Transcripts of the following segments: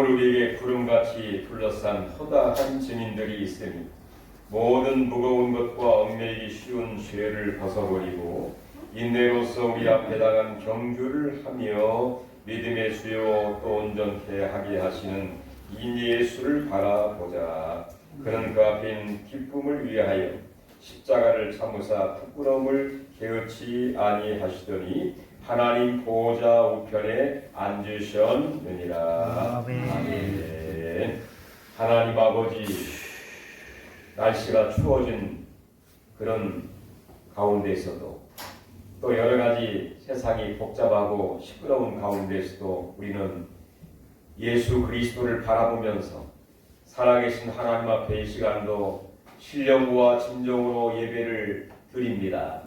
이러므로 우리에게 구름같이 둘러싼 허다한 증인들이 있으니 모든 무거운 것과 얽매이기 쉬운 죄를 벗어버리고 인내로서 우리 앞에 당한 경주를 하며 믿음의 수요 또 온전케 하게 하시는 인 예수를 바라보자. 그는 그 앞에 있는 기쁨을 위하여 십자가를 참으사 부끄러움을 개의치 아니하시더니 하나님 보좌 우편에 앉으셨느니라. 아멘. 하나님 아버지, 날씨가 추워진 그런 가운데에서도 또 여러 가지 세상이 복잡하고 시끄러운 가운데에서도 우리는 예수 그리스도를 바라보면서 살아계신 하나님 앞에 이 시간도 신령과 진정으로 예배를 드립니다.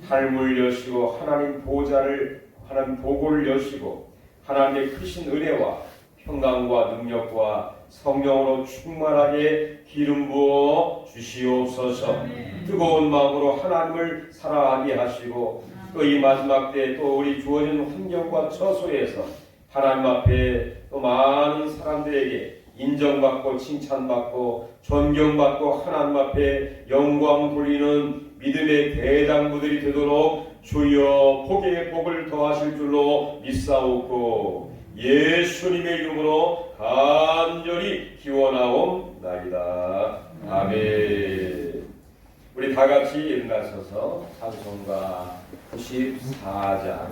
하늘을 여시고 하나님 보고를 여시고 하나님의 크신 은혜와 평강과 능력과 성령으로 충만하게 기름 부어 주시옵소서. 뜨거운 마음으로 하나님을 사랑하게 하시고 또 이 마지막 때 또 우리 주어진 환경과 처소에서 하나님 앞에 또 많은 사람들에게 인정받고 칭찬받고 존경받고 하나님 앞에 영광 돌리는 믿음의 대장부들이 되도록 주여 복에 복을 더하실 줄로 믿사옵고 예수님의 이름으로 간절히 기원하옵나이다. 아멘. 우리 다 같이 일어나셔서 찬송가 94장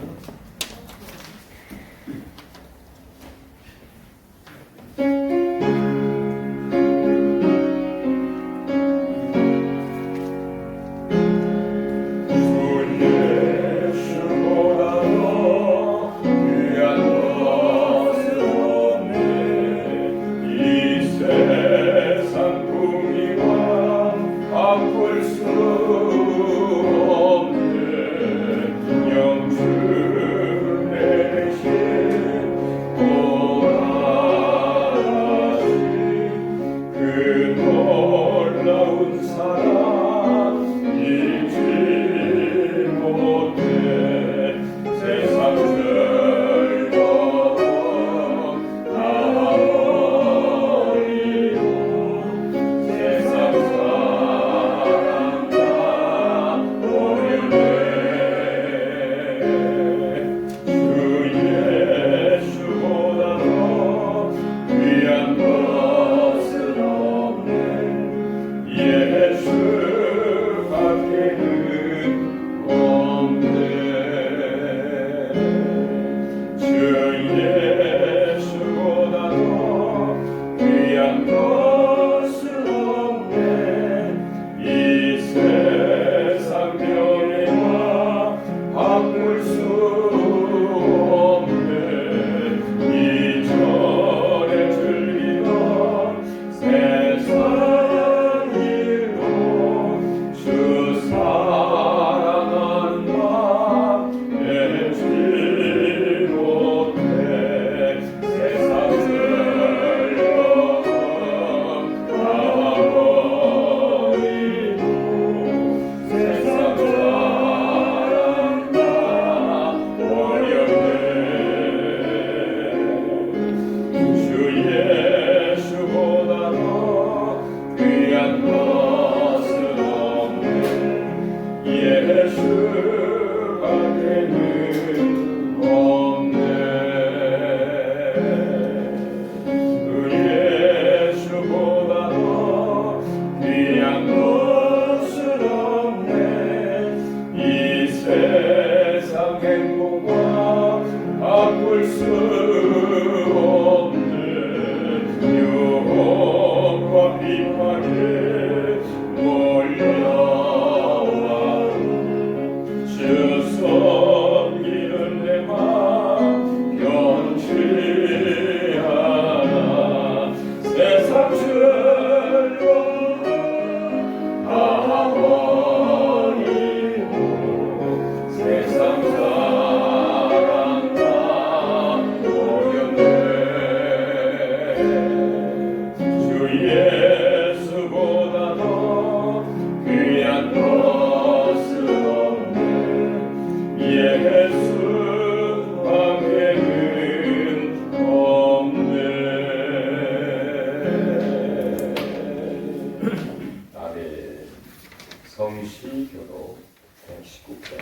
성시교도 119편.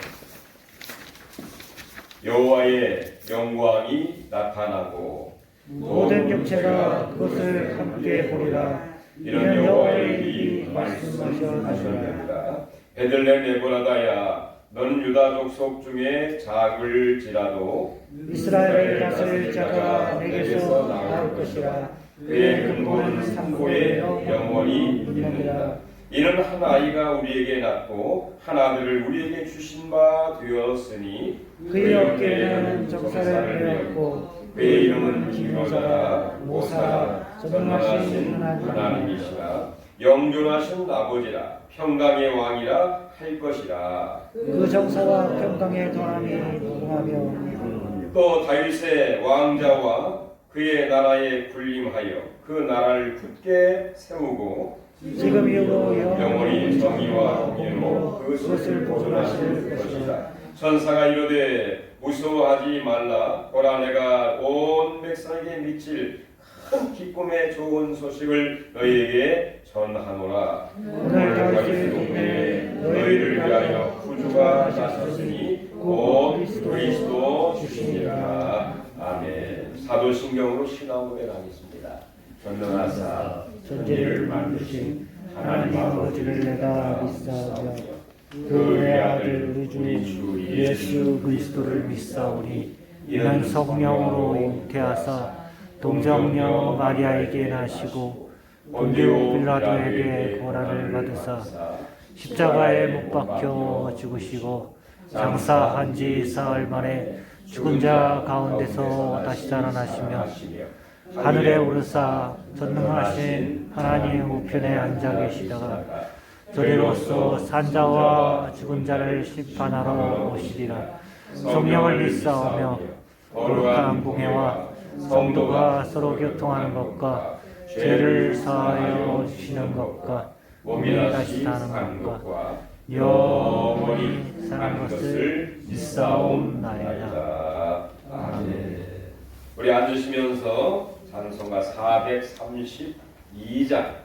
여호와의 영광이 나타나고 모든 육체가 그것을 함께 보리라. 이런 여호와의 일이 말씀하셨느니라. 베들레헴 에브라다야, 너는 유다 족속 중에 작을지라도 이스라엘을 다스릴 자가 내게서 나올 것이라. 그의 근본은 산고에 영원히 있느니라. 이는 한 아이가 우리에게 낳고 한 아들을 우리에게 주신 바 되었으니 그의 어깨에는 정사를 메었고 그의 이름은 기묘자라 모사라 전능하신 하나님이시라. 영존하신 아버지라 평강의 왕이라 할 것이라. 그 정사와 평강의 통함이 무궁하며 또 다윗의 왕자와 그의 나라에 군림하여 그 나라를 굳게 세우고 지금 이후로 영원히 정의와 공의로 그것을 보존하실 것이다. 천사가 이르되 무서워하지 말라. 보라, 내가 온 백성에게 미칠 큰 기쁨의 좋은 소식을 너희에게 전하노라. 오늘 다윗의 동네에 너희를 위하여 구주가 나섰으니 곧 그리스도 주시니라. 아멘. 사도신경으로 신앙고백 하겠습니다. 전능하사 천지를 만드신 하나님 아버지를 내가 믿사오며 그 외아들 우리 주 예수 그리스도를 믿사오니 이는 성령으로 잉태하사 동정녀 마리아에게 나시고 본디오 빌라도에게 고난을 받으사 십자가에 못 박혀 죽으시고 장사한 지 사흘 만에 죽은 자 가운데서 다시 살아나시며 하늘에 오르사 전능하신 하나님 우편에 앉아 계시다가 저리로서 산자와 죽은 자를 심판하러 오시리라. 성령을 믿사오며 거룩한 공회와 성도가 서로 교통하는 것과 죄를 사하여 주시는 것과 몸이 다시 사는 것과 영원히 사는 것을 믿사옵나이다. 아멘. 우리 앉으시면서 찬송가 432장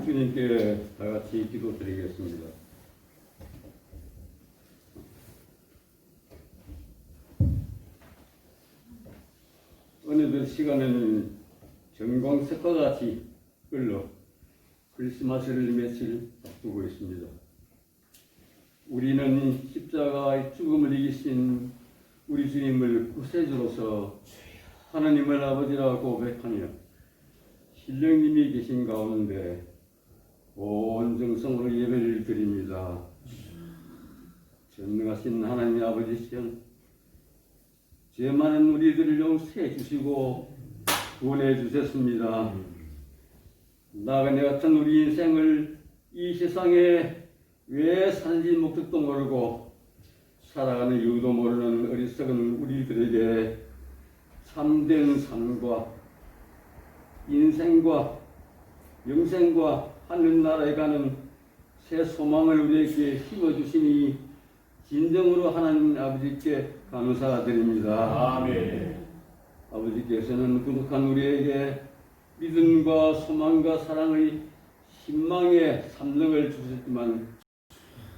주님께 다 같이 기도드리겠습니다. 어느덧 시간에는 정광석과 같이 흘러 크리스마스를 며칠 앞두고 있습니다. 우리는 십자가의 죽음을 이기신 우리 주님을 구세주로서 하나님을 아버지라 고백하며 신령님이 계신 가운데 온 정성으로 예배를 드립니다. 전능하신 하나님 아버지시여, 죄 많은 우리들을 용서해 주시고 구원해 주셨습니다. 나그네 같은 우리 인생을 이 세상에 왜 사는지 목적도 모르고 살아가는 이유도 모르는 어리석은 우리들에게 참된 삶과 인생과 영생과 하늘나라에 가는 새 소망을 우리에게 심어주시니 진정으로 하나님 아버지께 감사드립니다. 아멘. 아버지께서는 부족한 우리에게 믿음과 소망과 사랑의 신망의 삼능을 주셨지만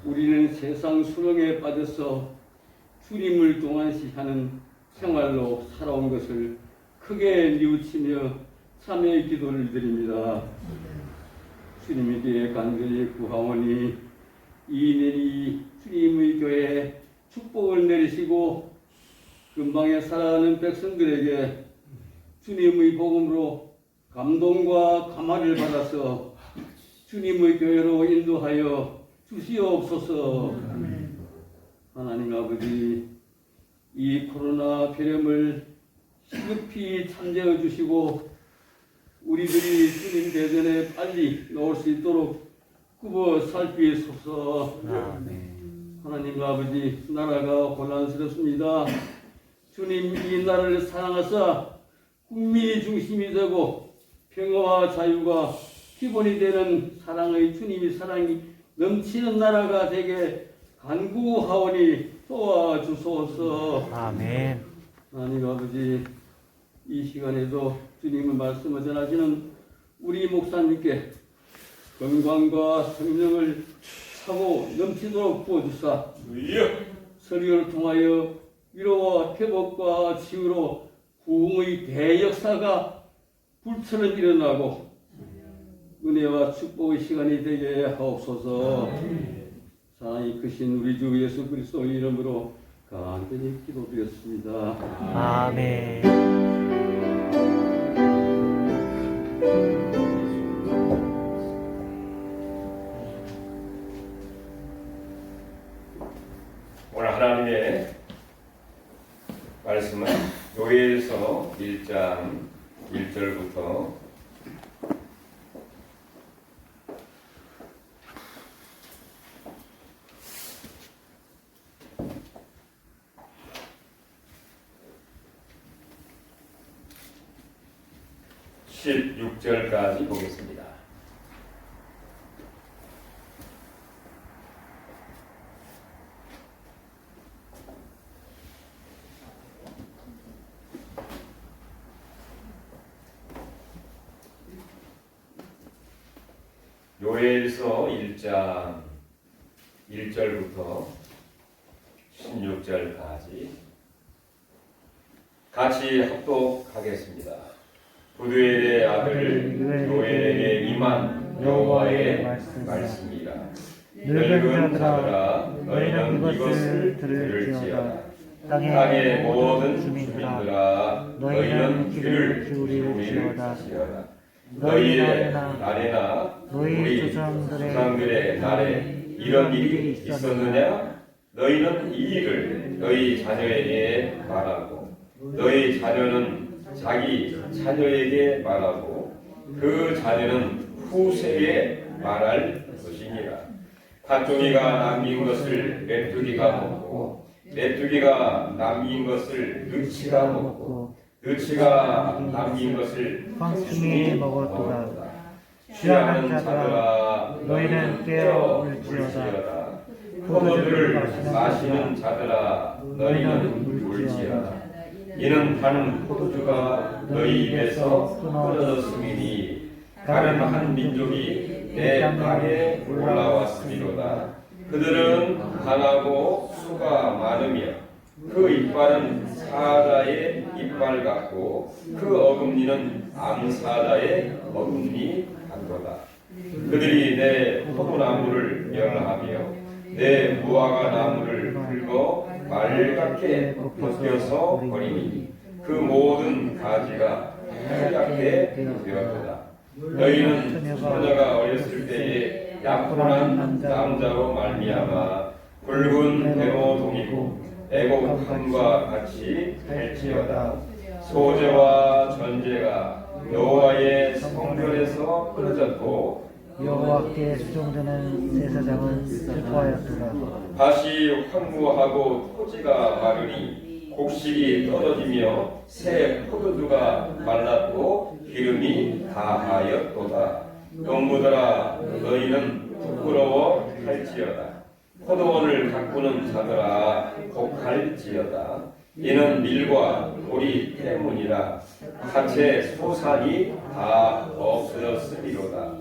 우리는 세상 수렁에 빠져서 주님을 동안시하는 생활로 살아온 것을 크게 뉘우치며 참회의 기도를 드립니다. 주님에게 간절히 구하오니 이내니 주님의 교회에 축복을 내리시고 근방에 살아가는 백성들에게 주님의 복음으로 감동과 감화를 받아서 주님의 교회로 인도하여 주시옵소서. 하나님 아버지, 이 코로나 폐렴을 시급히 참재해 주시고 우리들이 주님 대전에 빨리 나올 수 있도록 굽어 살피소서. 하나님 아버지, 나라가 혼란스럽습니다. 주님, 이 나라를 사랑하사 국민이 중심이 되고 평화와 자유가 기본이 되는 사랑의 주님이 사랑이 넘치는 나라가 되게 간구하오니 도와주소서. 아멘. 하나님 아버지, 이 시간에도 주님의 말씀을 전하시는 우리 목사님께 건강과 성령을 차고 넘치도록 부어주사 설교를 통하여 위로와 회복과 치유로 부흥의 대역사가 불처럼 일어나고 은혜와 축복의 시간이 되게 하옵소서. 사랑이 크신 우리 주 예수 그리스도의 이름으로 간절히 기도드렸습니다. 아멘. 오늘 하나님의 말씀은 요엘서 1장 1절부터 16절까지 보겠습니다. 요엘서 1장 1절부터 16절까지 같이 합독하겠습니다. 부두엘의 아들 요엘에게 임한 여호와의 말씀이라. 늙은 자들아, 너희는 이것을 들을지어다. 땅의 모든 주민들아, 너희는 귀를 기울일지어다. 너희의 날에나 우리 조상들의 날에 이런 일이 있었느냐? 너희는 이 일을 너희 자녀에게 말하고 너희 자녀는 자기 자녀에게 말하고 그 자녀는 후세에 말할 것이니라. 팥종이가 남긴 것을 메뚜기가 먹고 메뚜기가 남긴 것을 느치가 먹고 느치가 남긴 것을 황충이 먹었도다. 취하는 자들아, 너희는 깨어 울지어다. 포도주를 마시는 자들아, 너희는 울지어다. 이는 단 포도주가 너희 입에서 끊어졌음이니 다른 한 민족이 내 땅에 올라왔으리로다. 그들은 강하고 수가 많으며 그 이빨은 사자의 이빨 같고 그 어금니는 암사자의 어금니 같도다. 그들이 내 포도나무를 멸하며 내 무화과 나무를 긁어 말갛게 벗겨서 버리니 그 모든 가지가 하얗게 되었도다. 너희는 처녀가 어렸을 때에 약혼한 남자로 말미암아 붉은 대로동이고 애곡함과 같이 될지어다. 소재와 전제가 여호와의 성전에서 끊어졌고 여호와께 수종되는 제사장은 슬퍼하였도다. 밭이 황무하고 토지가 마르니 곡식이 떨어지며 새 포도주가 말랐고 기름이 다하였도다. 농부들아 너희는 부끄러워 할지어다. 포도원을 가꾸는 자들아 곡할지어다. 이는 밀과 돌이 때문이라. 밭의 소산이 다 없어졌으리로다.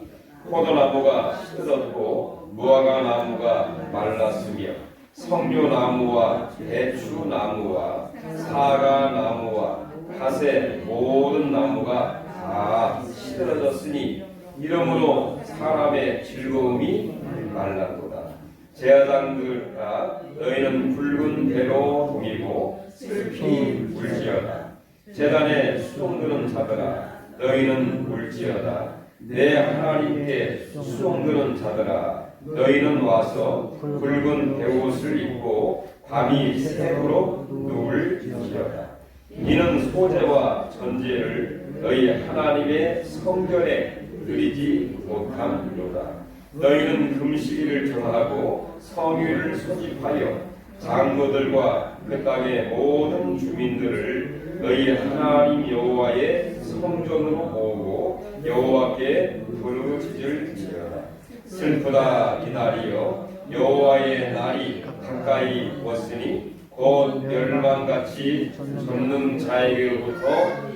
포도나무가 시들었고 무화과 나무가 말랐으며 성묘나무와 대추나무와 사과나무와 밭의 모든 나무가 다 시들어졌으니 이러므로 사람의 즐거움이 말랐도다. 제사장들아 너희는 붉은 배로 동이고 슬피 울지어다. 제단에 수종드는 자들아 너희는 울지어다. 내 하나님께 수종드는 자들아 너희는 와서 붉은 베옷을 입고 밤이 새도록 누울지어다. 이는 소재와 전제를 너희 하나님의 성전에 드리지 못함이로다. 너희는 금식일을 정하고 성일을 소집하여 장로들과 그 땅의 모든 주민들을 너희 하나님 여호와의 성전으로 모으고 여호와께 부르짖을지어다. 슬프다 이 날이여 여호와의 날이 가까이 왔으니 곧 멸망같이 젖는 자에게로부터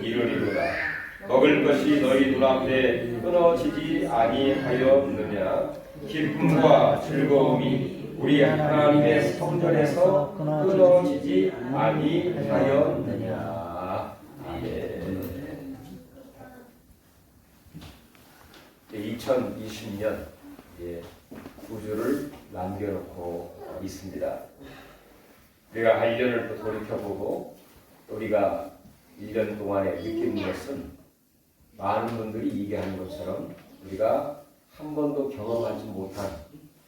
이르리로다. 먹을 것이 너희 눈앞에 끊어지지 아니하였느냐? 기쁨과 즐거움이 우리 하나님의 성전에서 끊어지지 아니하였느냐? 아멘. 2020년 우주를 남겨놓고 있습니다. 우리가 1년을 또 돌이켜보고 우리가 1년 동안에 느끼는 것은 많은 분들이 얘기하는 것처럼 우리가 한 번도 경험하지 못한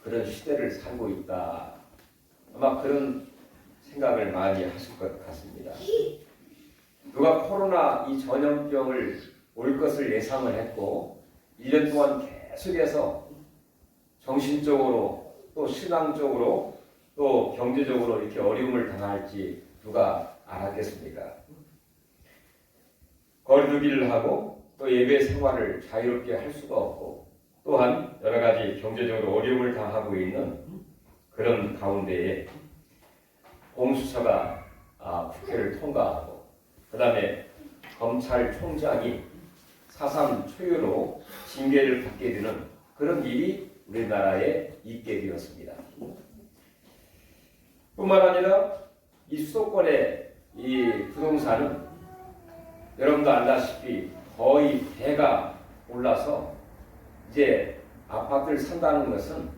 그런 시대를 살고 있다. 아마 그런 생각을 많이 하실 것 같습니다. 누가 코로나 이 전염병을 올 것을 예상을 했고 1년 동안 계속해서 정신적으로 또 신앙적으로 또 경제적으로 이렇게 어려움을 당할지 누가 알았겠습니까? 거리두기를 하고 또 예배 생활을 자유롭게 할 수가 없고 또한 여러 가지 경제적으로 어려움을 당하고 있는 그런 가운데에 공수처가 국회를 통과하고 그 다음에 검찰총장이 4.3 초유로 징계를 받게 되는 그런 일이 우리나라에 있게 되었습니다. 뿐만 아니라 이 수도권의 이 부동산은 여러분도 알다시피 거의 배가 올라서 이제 아파트를 산다는 것은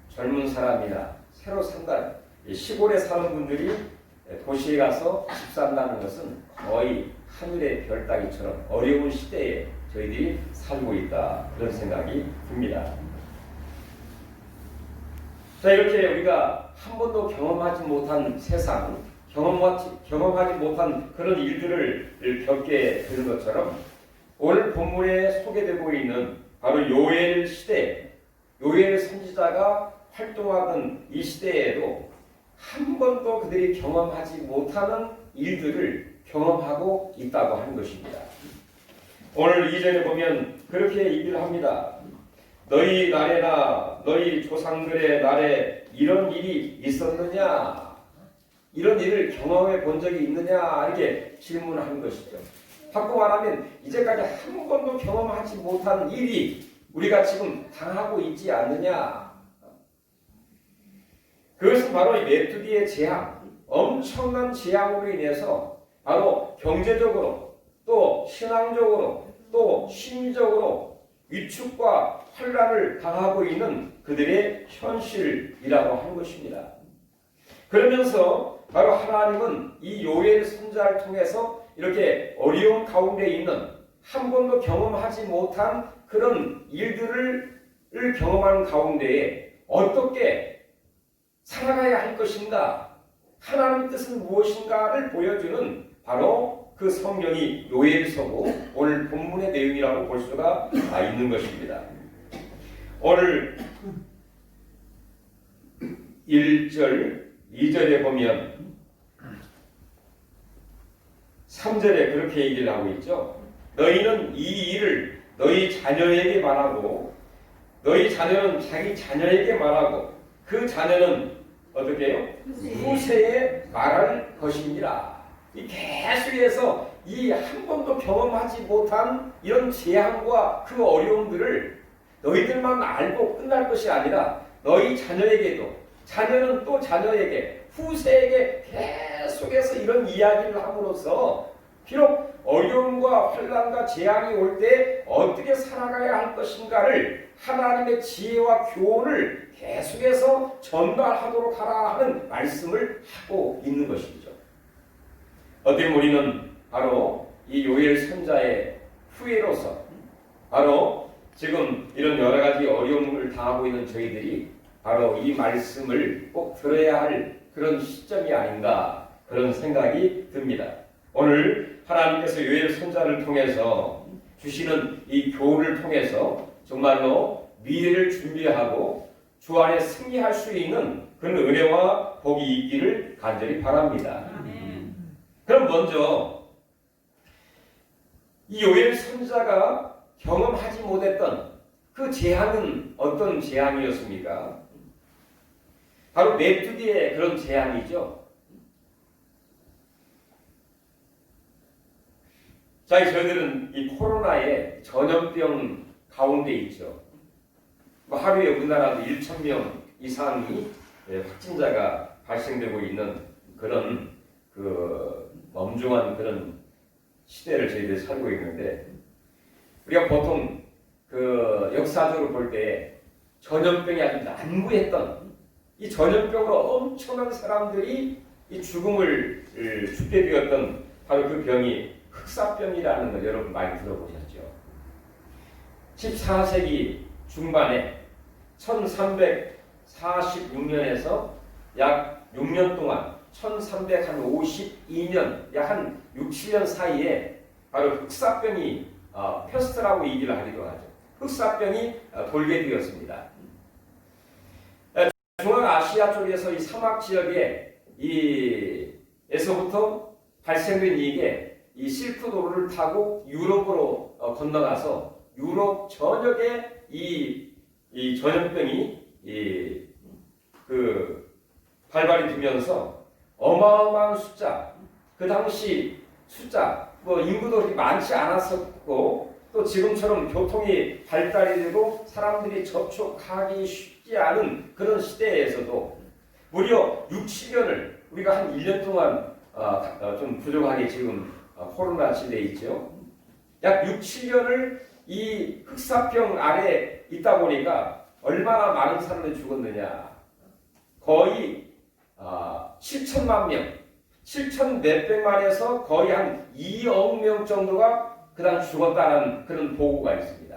젊은 사람이나 새로 산다, 시골에 사는 분들이 도시에 가서 집 산다는 것은 거의 하늘의 별 따기처럼 어려운 시대에 저희들이 살고 있다, 그런 생각이 듭니다. 자, 이렇게 우리가 한 번도 경험하지 못한 세상, 경험하지 못한 그런 일들을 겪게 되는 것처럼 오늘 본문에 소개되고 있는 바로 요엘 시대, 요엘 선지자가 활동하던 이 시대에도 한 번도 그들이 경험하지 못하는 일들을 경험하고 있다고 하는 것입니다. 오늘 이전에 보면 그렇게 얘기를 합니다. 너희 날에나 너희 조상들의 날에 이런 일이 있었느냐? 이런 일을 경험해 본 적이 있느냐? 이렇게 질문하는 것이죠. 바꿔 말하면 이제까지 한 번도 경험하지 못한 일이 우리가 지금 당하고 있지 않느냐? 그것은 바로 이 메뚜기의 재앙, 엄청난 재앙으로 인해서 바로 경제적으로 또 신앙적으로 또 심리적으로 위축과 혼란을 당하고 있는 그들의 현실이라고 한 것입니다. 그러면서 바로 하나님은 이 요엘 선지자를 통해서 이렇게 어려운 가운데 있는 한 번도 경험하지 못한 그런 일들을 경험하는 가운데에 어떻게 살아가야 할 것인가, 하나님의 뜻은 무엇인가를 보여주는 바로 그 성경이 요엘서고 오늘 본문의 내용이라고 볼 수가 있는 것입니다. 오늘 1절, 2절에 보면 3절에 그렇게 얘기를 하고 있죠. 너희는 이 일을 너희 자녀에게 말하고 너희 자녀는 자기 자녀에게 말하고 그 자녀는 어떻게 해요? 후세에 말할 것이니라. 이 계속해서 이 한 번도 경험하지 못한 이런 재앙과 그 어려움들을 너희들만 알고 끝날 것이 아니라 너희 자녀에게도, 자녀는 또 자녀에게, 후세에게 계속해서 이런 이야기를 함으로써 비록 어려움과 혼란과 재앙이 올 때 어떻게 살아가야 할 것인가를 하나님의 지혜와 교훈을 계속해서 전달하도록 하라 하는 말씀을 하고 있는 것이죠. 어떻게 우리는 바로 이 요엘 선자의 후예로서 바로 지금 이런 여러 가지 어려움을 당하고 있는 저희들이 바로 이 말씀을 꼭 들어야 할 그런 시점이 아닌가 그런 생각이 듭니다. 오늘 하나님께서 요엘 선자를 통해서 주시는 이 교훈을 통해서 정말로 미래를 준비하고 주 안에 승리할 수 있는 그런 은혜와 복이 있기를 간절히 바랍니다. 그럼 먼저 이 요엘 선자가 경험하지 못했던 그 재앙은 어떤 재앙이었습니까? 바로 메뚜기의 그런 재앙이죠. 자, 저희들은 이 코로나의 전염병 가운데 있죠. 하루에 우리나라도 1,000명 이상이 확진자가 발생되고 있는 그런 엄중한 그런 시대를 저희들이 살고 있는데, 우리가 보통 역사적으로 볼 때 전염병이 아주 난무했던 이 전염병으로 엄청난 사람들이 이 죽음을 죽게 되었던 바로 그 병이 흑사병이라는 걸 여러분 많이 들어보셨죠? 14세기 중반에 1346년에서 약 6년 동안 1352년 약 한 6, 7년 사이에 바로 흑사병이 페스트라고 얘기를 하기도 하죠. 흑사병이 돌게 되었습니다. 중앙아시아 쪽에서 이 사막 지역에 에서부터 발생된 이게 이 실크도로를 타고 유럽으로 건너가서 유럽 전역에 이 전염병이 발발이 되면서 어마어마한 숫자, 그 당시 숫자, 인구도 그렇게 많지 않았었고 또 지금처럼 교통이 발달이 되고 사람들이 접촉하기 쉽지 않은 그런 시대에서도 무려 6, 7년을 우리가 한 1년 동안 좀 부족하게 지금 코로나 시대에 있죠. 약 6, 7년을 이 흑사병 아래 있다 보니까 얼마나 많은 사람들이 죽었느냐. 거의 7천만 명, 7천 몇백만에서 거의 한 2억 명 정도가 그 당시 죽었다는 그런 보고가 있습니다.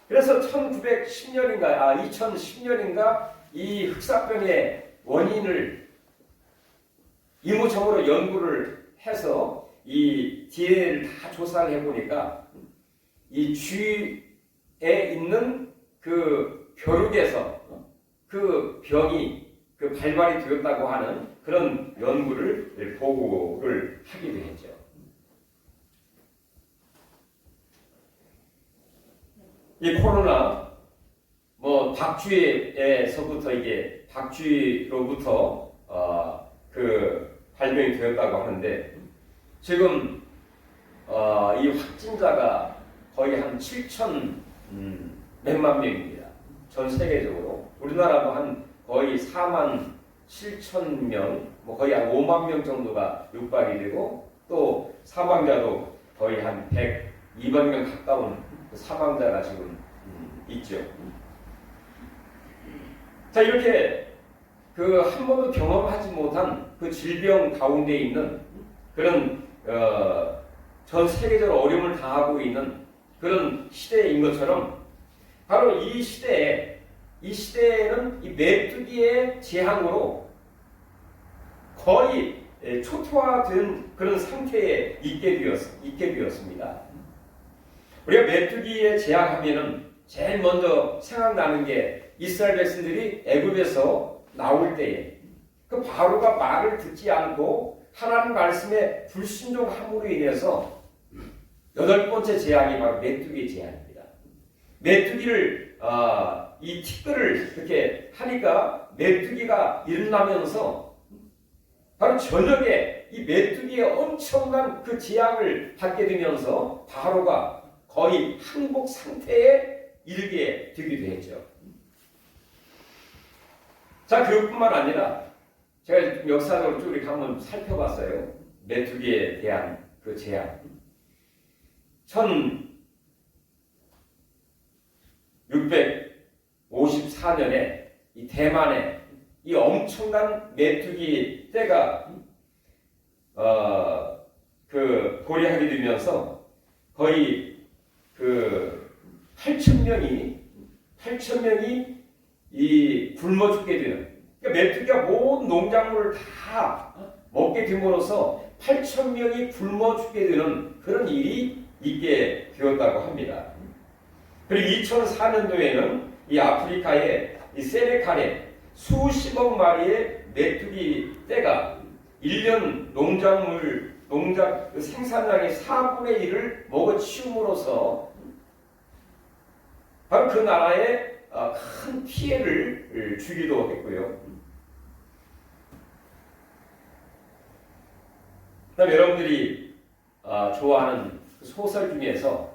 그래서 2010년인가 이 흑사병의 원인을 이모적으로 연구를 해서 이 DNA를 다 조사를 해보니까 이 쥐에 있는 그 벼룩에서 그 병이 발발이 되었다고 하는 그런 연구를 보고를 하기도 했죠. 이 코로나 박쥐에서부터 이게 박쥐로부터 발병이 되었다고 하는데 지금 이 확진자가 거의 한 7천 몇만 명입니다. 전 세계적으로. 우리나라도 한 거의 4만 7천 명, 뭐 거의 한 5만 명 정도가 육박이 되고 또 사망자도 거의 한 200만 명 가까운 사망자가 지금 있죠. 자, 이렇게 그 한 번도 경험하지 못한 그 질병 가운데 있는 그런 전 세계적으로 어려움을 당하고 있는 그런 시대인 것처럼 바로 이 시대에는 이 메뚜기의 재앙으로 거의 초토화된 그런 상태에 있게 되었습니다. 우리가 메뚜기의 재앙하면은 제일 먼저 생각나는 게 이스라엘 백성들이 애굽에서 나올 때에 그 바로가 말을 듣지 않고 하나님 말씀에 불순종함으로 인해서 8번째 재앙이 바로 메뚜기의 재앙입니다. 메뚜기를 이 티끌을 이렇게 하니까 메뚜기가 일어나면서 바로 저녁에 이 메뚜기의 엄청난 그 재앙을 받게 되면서 바로가 거의 항복 상태에 이르게 되기도 했죠. 자, 그것뿐만 아니라 제가 역사적으로 쭉 이렇게 한번 살펴봤어요. 메뚜기에 대한 그 재앙. 1654년에 이 대만에 이 엄청난 메뚜기 떼가 그 도래하게 되면서 거의 그 8,000명이 이 굶어 죽게 되는, 그러니까 메뚜기가 모든 농작물을 다 먹게 됨으로써 8,000명이 굶어 죽게 되는 그런 일이 있게 되었다고 합니다. 그리고 2004년도에는 이 아프리카의 이 세네칼에 수십억 마리의 메뚜기 떼가 1년 농작 생산량의 4분의 1을 먹어치움으로써 바로 그 나라에 큰 피해를 주기도 했고요. 그다음 여러분들이 좋아하는 그 소설 중에서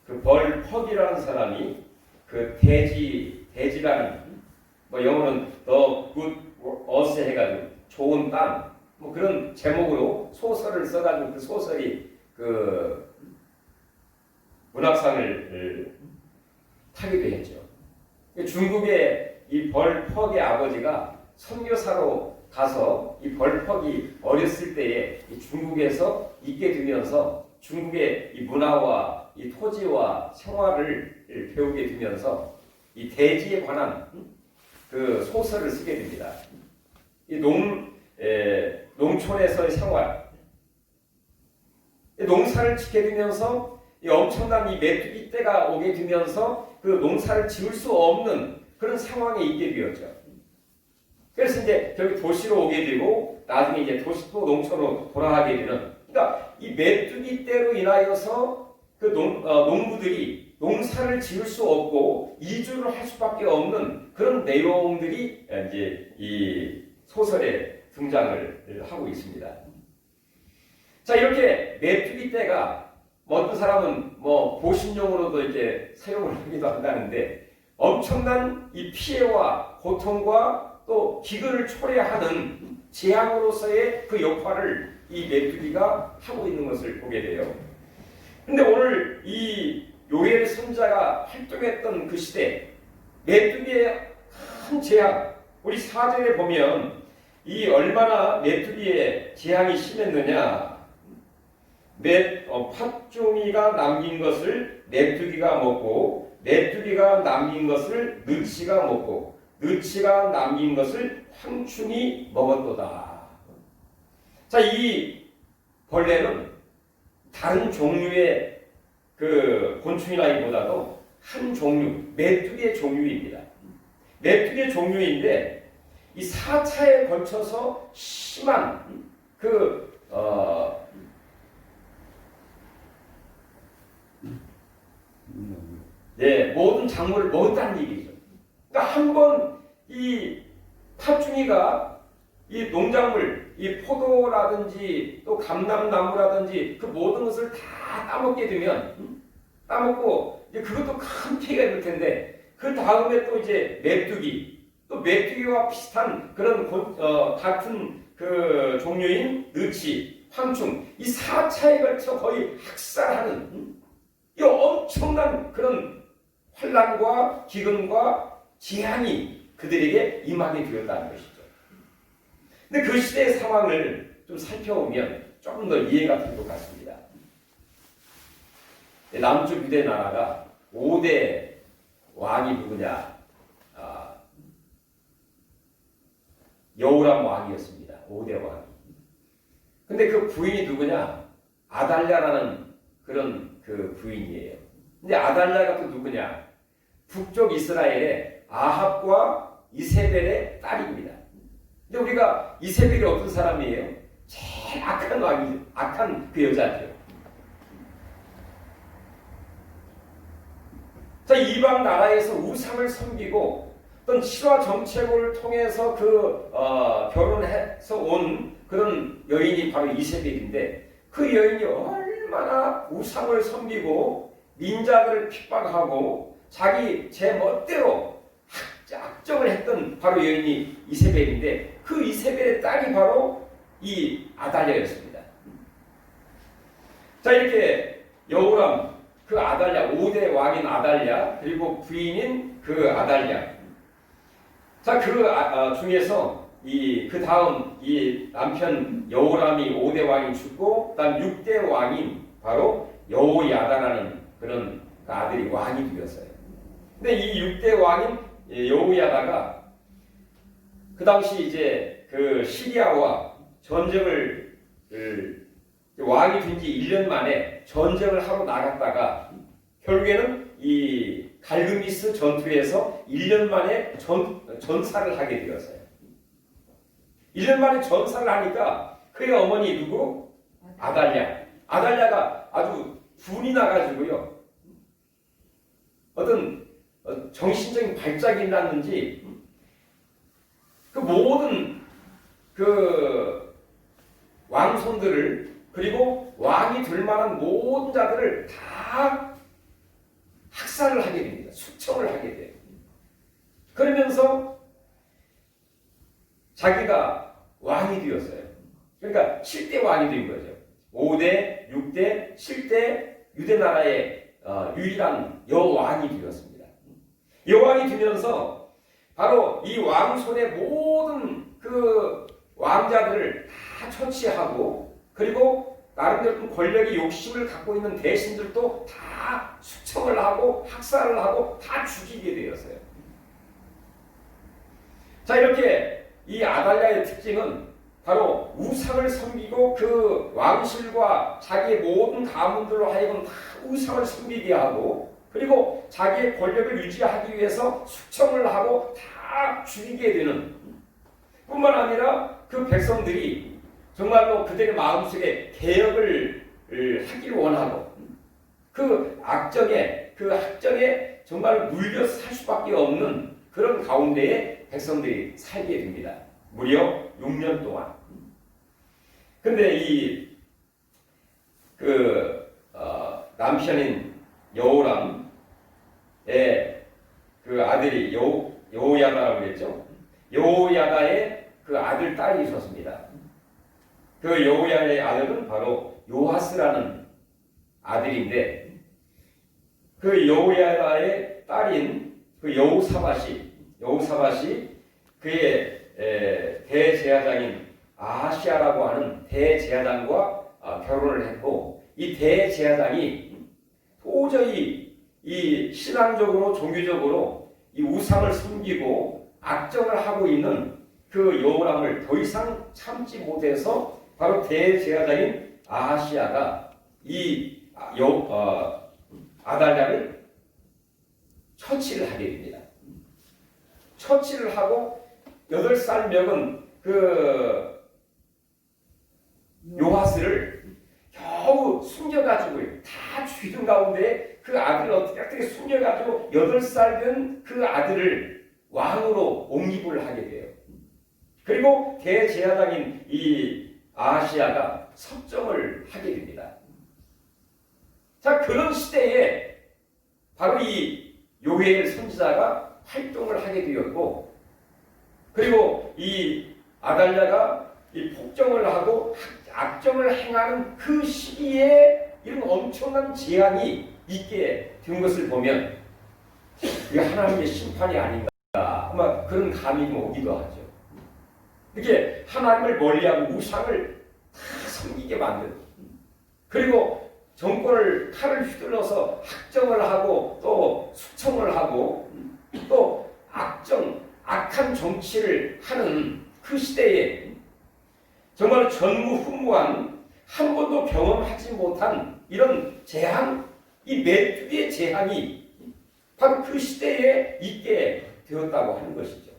그 벌 퍽이라는 사람이 그 돼지라는, 뭐 영어는 The Good Earth 해가지고 좋은 땅, 뭐 그런 제목으로 소설을 써가지고 그 소설이 그 문학상을 타기도 했죠. 중국의 이 벌 퍽의 아버지가 선교사로 가서 이 벌 퍽이 어렸을 때에 이 중국에서 있게 되면서 중국의 이 문화와 이 토지와 생활을 배우게 되면서 이 돼지에 관한 그 소설을 쓰게 됩니다. 이 농촌에서의 생활, 농사를 짓게 되면서 이 엄청난 이 메뚜기 떼가 오게 되면서 그 농사를 지을 수 없는 그런 상황에 있게 되었죠. 그래서 이제 결국 도시로 오게 되고 나중에 이제 도시도 농촌으로 돌아가게 되는, 그러니까 이 메뚜기 떼로 인하여서 그 농부들이 농사를 지을 수 없고 이주를 할 수밖에 없는 그런 내용들이 이제 이 소설에 등장을 하고 있습니다. 자, 이렇게 메뚜기 떼가 어떤 사람은 뭐 보신용으로도 이렇게 사용을 하기도 한다는데 엄청난 이 피해와 고통과 또 기근을 초래하는 재앙으로서의 그 역할을 이 메뚜기가 하고 있는 것을 보게 돼요. 근데 오늘 이 요엘 선자가 활동했던 그 시대, 메뚜기의 큰 재앙, 우리 4절에 보면 이 얼마나 메뚜기의 재앙이 심했느냐. 팥종이가 남긴 것을 메뚜기가 먹고, 메뚜기가 남긴 것을 느치가 먹고, 느치가 남긴 것을 황충이 먹었도다. 자, 이 벌레는 다른 종류의 그 곤충이라기보다도 한 종류, 메뚜기의 종류입니다. 메뚜기의 종류인데 이 4차에 걸쳐서 심한 그 모든 작물을 먹었다는 얘기죠. 그러니까 한번 이 팥중이가 이 농작물, 이 포도라든지 또 감람나무라든지 그 모든 것을 다 따먹게 되면 따먹고 이제 그것도 큰 피해가 있을 텐데 그 다음에 또 이제 메뚜기, 또 메뚜기와 비슷한 그런 같은 그 종류인 느치, 황충, 이 4차에 걸쳐 거의 학살하는 이 엄청난 그런 환란과 기근과 재앙이 그들에게 임하게 되었다는 것이죠. 근데 그 시대의 상황을 좀 살펴보면 조금 더 이해가 될 것 같습니다. 남쪽 유대 나라가 5대 왕이 누구냐? 여호람 왕이었습니다. 5대 왕이. 근데 그 부인이 누구냐? 아달랴라는 그런 그 부인이에요. 근데 아달랴가 또 누구냐? 북쪽 이스라엘의 아합과 이세벨의 딸입니다. 근데 우리가 이세벨이 어떤 사람이에요? 제일 악한 왕이, 악한 그 여자죠. 자, 이방 나라에서 우상을 섬기고 어떤 실화 정책을 통해서 결혼해서 온 그런 여인이 바로 이세벨인데 그 여인이 얼마나 우상을 섬기고 민자들을 핍박하고 자기 제멋대로 악정을 했던 바로 여인이 이세벨인데 그 이세벨의 딸이 바로 이 아달랴였습니다. 자, 이렇게 여호람 그 아달랴 5대 왕인 아달랴 그리고 부인인 그 아달랴 자, 중에서 그 다음 이 남편 여호람이 5대 왕이 죽고 그다음 6대 왕인 바로 여호야다라는 그런 아들이 왕이 되었어요. 근데 이 6대 왕인 여호야다가 그 당시 이제 그 시리아와 전쟁을 왕이 된 지 1년 만에 전쟁을 하러 나갔다가 결국에는 이 갈그미스 전투에서 1년 만에 전사를 하게 되었어요. 1년 만에 전사를 하니까 그의 어머니 누구? 아달랴. 아달랴가 아주 분이 나가지고요. 어떤 정신적인 발작이 났는지 그 모든 그 왕손들을 그리고 왕이 될 만한 모든 자들을 다 학살을 하게 됩니다. 숙청을 하게 돼요. 그러면서 자기가 왕이 되었어요. 그러니까 7대 왕이 된 거죠. 5대, 6대, 7대 유대 나라의 유일한 여왕이 되었습니다. 여왕이 되면서 바로 이 왕손의 모든 그 왕자들을 다 처치하고 그리고 나름대로 권력의 욕심을 갖고 있는 대신들도 다 숙청을 하고 학살을 하고 다 죽이게 되었어요. 자, 이렇게 이 아달랴의 특징은 바로 우상을 섬기고 그 왕실과 자기의 모든 가문들로 하여금 다 우상을 섬기게 하고 그리고 자기의 권력을 유지하기 위해서 숙청을 하고 다 죽이게 되는 뿐만 아니라 그 백성들이 정말로 그들의 마음속에 개혁을 하기를 원하고 그 악정에 정말 물려 살 수밖에 없는 그런 가운데에 백성들이 살게 됩니다. 무려 6년 동안. 근데 남편인 여호람의 그 아들이 여호야다라고 그랬죠. 여호야다의 그 아들 딸이 있었습니다. 그 여호야의 아들은 바로 요하스라는 아들인데 그 여호야의 딸인 그 여호사밧이 그의 대제사장인 아하시아라고 하는 대제사장과 결혼을 했고 이 대제사장이 도저히 이 신앙적으로 종교적으로 이 우상을 섬기고 악정을 하고 있는 그 여호람을 더 이상 참지 못해서 바로 대제사장인 아하시아가 이 아달랴를 처치를 하게 됩니다. 처치를 하고 8살 먹은 그 요하스를 겨우 숨겨가지고 다 죽이던 가운데 그 아들을 어떻게 숨겨가지고 8살 된 그 아들을 왕으로 옹립을 하게 돼요. 그리고 대제사장인 이 아하시아가 섭정을 하게 됩니다. 자, 그런 시대에 바로 이 요엘 선지자가 활동을 하게 되었고, 그리고 이 아달랴가 이 폭정을 하고 악정을 행하는 그 시기에 이런 엄청난 재앙이 있게 된 것을 보면 이게 하나님의 심판이 아닌가, 아마 그런 감이 오기도 하죠. 이렇게 하나님을 멀리하고 우상을 다 섬기게 만든, 그리고 정권을 칼을 휘둘러서 학정을 하고 또 숙청을 하고 또 악한 정치를 하는 그 시대에 정말 전무후무한 한 번도 경험하지 못한 이런 재앙, 이 메뚜기의 재앙이 바로 그 시대에 있게 되었다고 하는 것이죠.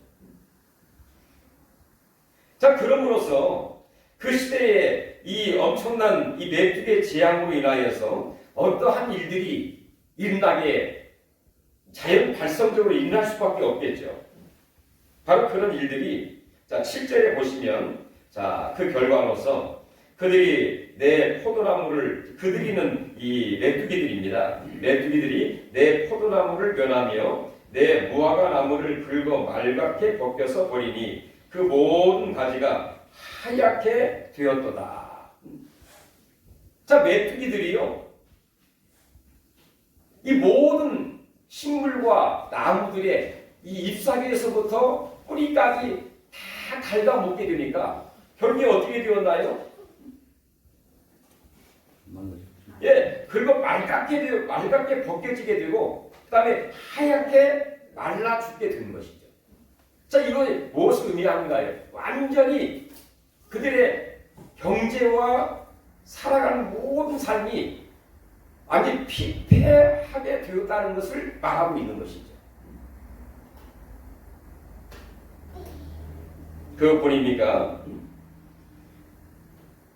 자, 그럼으로써 그 시대에 이 엄청난 이 메뚜기의 재앙으로 인하여서 어떠한 일들이 일어나게 자연 발성적으로 일어날 수밖에 없겠죠. 바로 그런 일들이, 자, 7절에 보시면, 자, 그 결과로서 그들이 내 포도나무를, 그들이는 이 메뚜기들입니다. 메뚜기들이 내 포도나무를 면하며 내 무화과 나무를 긁어 말갛게 벗겨서 버리니 그 모든 가지가 하얗게 되었도다. 자, 메뚜기들이요, 이 모든 식물과 나무들의 이 잎사귀에서부터 뿌리까지 다 갉아먹게 되니까 결국에 어떻게 되었나요? 예, 그리고 말갛게 벗겨지게 되고, 그 다음에 하얗게 말라 죽게 된 것이죠. 자, 이건 무엇을 의미하는가요? 완전히 그들의 경제와 살아가는 모든 삶이 완전히 피폐하게 되었다는 것을 말하고 있는 것이죠. 그것뿐입니까?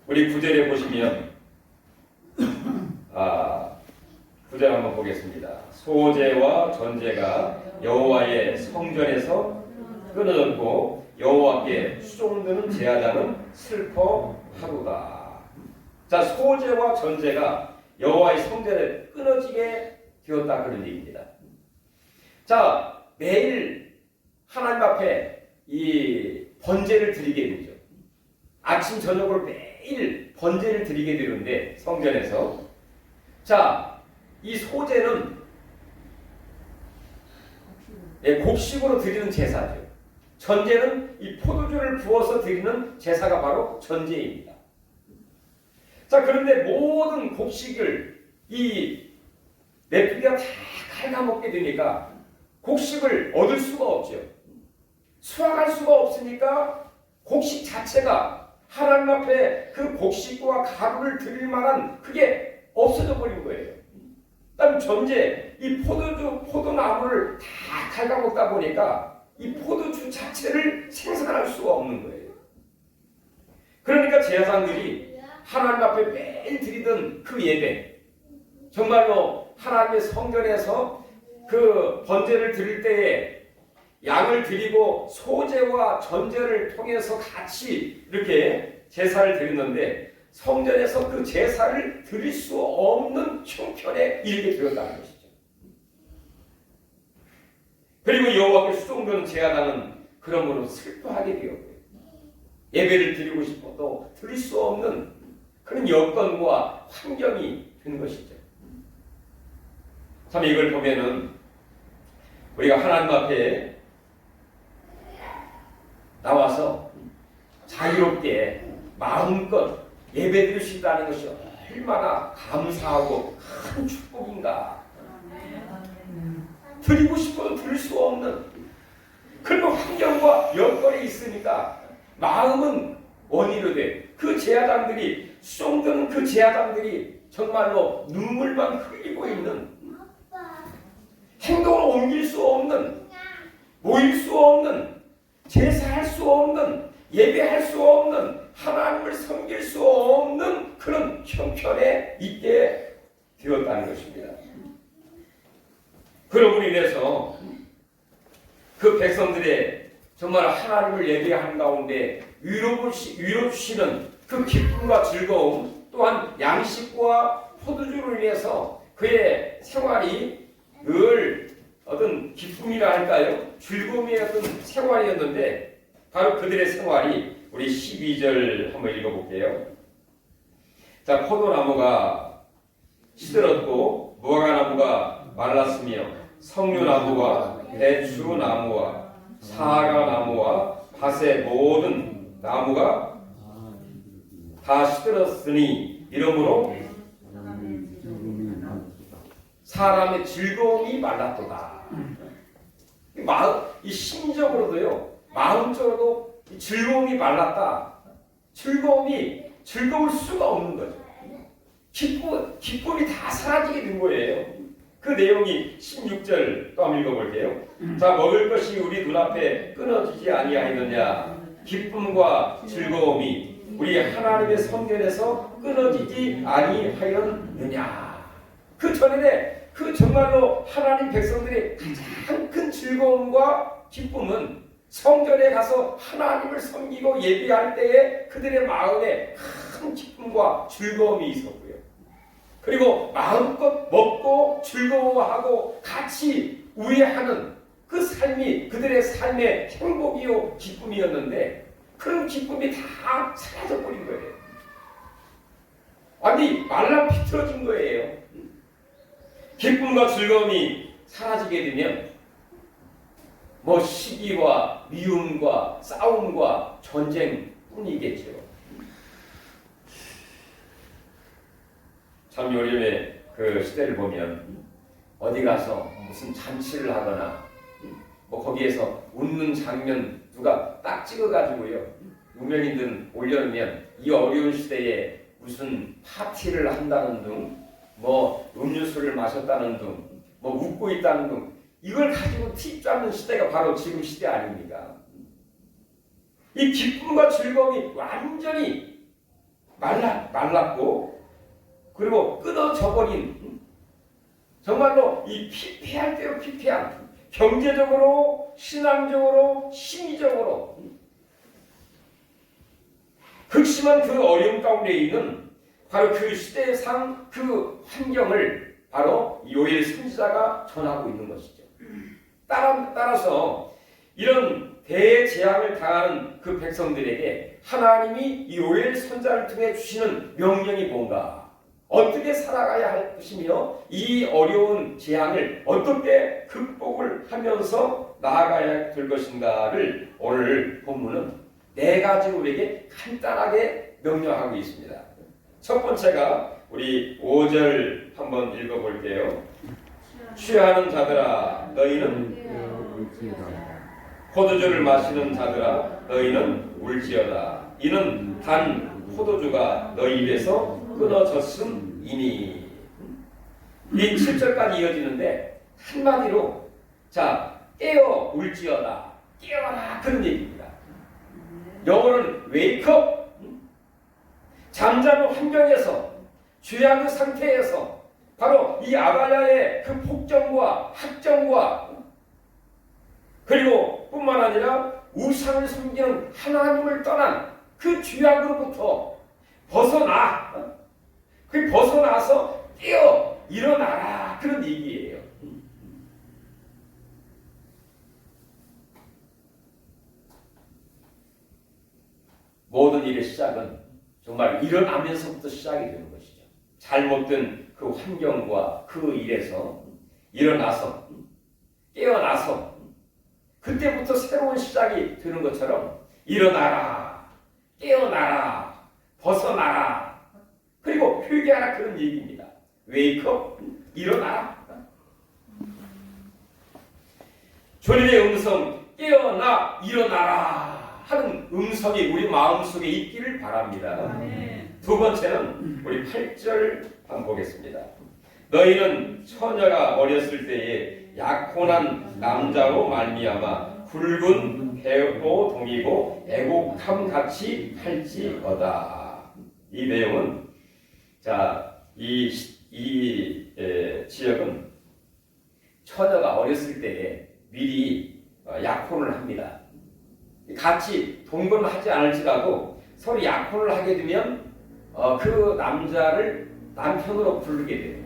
우리 9절에 보시면, 9절 한번 보겠습니다. 소제와 전제가 여호와의 성전에서 끊어졌고 여호와께 수종드는 제사장은 슬퍼하도다. 자, 소제와 전제가 여호와의 성전에 끊어지게 되었다, 그런 얘기입니다. 자, 매일 하나님 앞에 이 번제를 드리게 되죠. 아침 저녁으로 매일 번제를 드리게 되는데, 성전에서, 자, 이 소제는 곡식으로 드리는 제사죠. 전제는 이 포도주를 부어서 드리는 제사가 바로 전제입니다. 자, 그런데 모든 곡식을 이 메뚜기가 다 갉아먹게 되니까 곡식을 얻을 수가 없죠. 수확할 수가 없으니까 곡식 자체가 하나님 앞에 그 곡식과 가루를 드릴 만한 그게 없어져 버린 거예요. 그다음 전제, 이 포도나무를 다 갉아먹다 보니까 이 포도주 자체를 생산할 수가 없는 거예요. 그러니까 제사장들이 하나님 앞에 매일 드리던 그 예배, 정말로 하나님의 성전에서 그 번제를 드릴 때에 양을 드리고 소제와 전제를 통해서 같이 이렇게 제사를 드리는데, 성전에서 그 제사를 드릴 수 없는 형편에 이르게 되었다는 것이죠. 그리고 여호와께 수종드는 제사장은 그러므로 슬퍼하게 되었고요. 예배를 드리고 싶어도 드릴 수 없는 그런 여건과 환경이 된 것이죠. 참, 이걸 보면은 우리가 하나님 앞에 나와서 자유롭게 마음껏 예배드릴 수 있다는 것이 얼마나 감사하고 큰 축복인가. 드리고 싶어도 드릴 수 없는 그런 환경과 여건이 있으니까 마음은 원이로 돼. 그 제사장들이, 수종드는 그 제사장들이 정말로 눈물만 흘리고 있는, 행동을 옮길 수 없는, 모일 수 없는, 제사할 수 없는, 예배할 수 없는, 하나님을 섬길 수 없는 그런 형편에 있게 되었다는 것입니다. 그러므로 인해서 그 백성들의 정말 하나님을 예배하는 가운데 위로 주시는 그 기쁨과 즐거움, 또한 양식과 포도주로 인해서 그의 생활이 늘 어떤 기쁨이라 할까요? 즐거움의 어떤 생활이었는데 바로 그들의 생활이 우리 12절 한번 읽어볼게요. 자, 포도나무가 시들었고 무화과나무가 말랐으며 석류나무와 대추나무와 사과나무와 밭의 모든 나무가 다 시들었으니 이러므로 사람의 즐거움이 말랐도다. 이 심적으로도요, 마음적으로도 이 즐거움이 말랐다. 즐거울 수가 없는 거죠. 기쁨이 다 사라지게 된 거예요. 그 내용이 16절 또 한번 읽어볼게요. 자, 먹을 것이 우리 눈앞에 끊어지지 아니하였느냐. 기쁨과 즐거움이 우리 하나님의 성전에서 끊어지지 아니하였느냐. 그 전에 그 정말로 하나님 백성들의 가장 큰 즐거움과 기쁨은 성전에 가서 하나님을 섬기고 예배할 때에 그들의 마음에 큰 기쁨과 즐거움이 있었고요. 그리고 마음껏 먹고 즐거워하고 같이 우애하는 그 삶이 그들의 삶의 행복이요 기쁨이었는데 그런 기쁨이 다 사라져버린 거예요. 아니 말라 비틀어진 거예요. 기쁨과 즐거움이 사라지게 되면 뭐 시기와 미움과 싸움과 전쟁뿐이겠죠. 참 요즘에 그 시대를 보면 어디 가서 무슨 잔치를 하거나 뭐 거기에서 웃는 장면 누가 딱 찍어가지고요 유명인들은 올려놓으면 이 어려운 시대에 무슨 파티를 한다는 둥 뭐 음료수를 마셨다는 둥 뭐 웃고 있다는 둥 이걸 가지고 티 짜는 시대가 바로 지금 시대 아닙니까? 이 기쁨과 즐거움이 완전히 말랐고 그리고 끊어져 버린 정말로 이 피폐할 대로 피폐한 경제적으로 신앙적으로 심리적으로 극심한 그 어려움 가운데 있는 바로 그 시대상 그 환경을 바로 요엘 선지자가 전하고 있는 것이죠. 따라서 이런 대재앙을 당하는 그 백성들에게 하나님이 이 요엘 선지자를 통해 주시는 명령이 뭔가 어떻게 살아가야 할 것이며 이 어려운 재앙을 어떻게 극복을 하면서 나아가야 될 것인가를 오늘 본문은 네 가지로 우리에게 간단하게 명령하고 있습니다. 첫 번째가 우리 5절 한번 읽어볼게요. 취하는 자들아 너희는 포도주를 마시는 자들아 너희는 울지어다. 이는 단 포도주가 너희 입에서 끊어졌음이니. 이 7절까지 이어지는데 한마디로 자 깨어 울지어다. 깨어라 그런 얘기입니다. 영어로는 wake up. 잠자는 환경에서 죄악의 상태에서 바로 이 아발랴의 그 폭정과 학정과 그리고 뿐만 아니라 우상을 섬기는 하나님을 떠난 그 죄악으로부터 벗어나서 깨어 일어나라 그런 얘기예요. 모든 일의 시작은 정말 일어나면서부터 시작이 되는 것이죠. 잘못된 그 환경과 그 일에서 일어나서 깨어나서 그때부터 새로운 시작이 되는 것처럼 일어나라, 깨어나라, 벗어나라, 그리고 회개하라 그런 얘기입니다. wake up, 일어나라. 주님의 음성, 깨어나, 일어나라 하는 음성이 우리 마음속에 있기를 바랍니다. 두 번째는 우리 8절 한번 보겠습니다. 너희는 처녀가 어렸을 때에 약혼한 남자로 말미암아 굵은 배로 동이고 애곡함 같이 할지어다. 이 내용은 이 지역은 처녀가 어렸을 때에 미리 약혼을 합니다. 같이 동거는 하지 않을지라도 서로 약혼을 하게 되면 그 남자를 남편으로 부르게 돼요.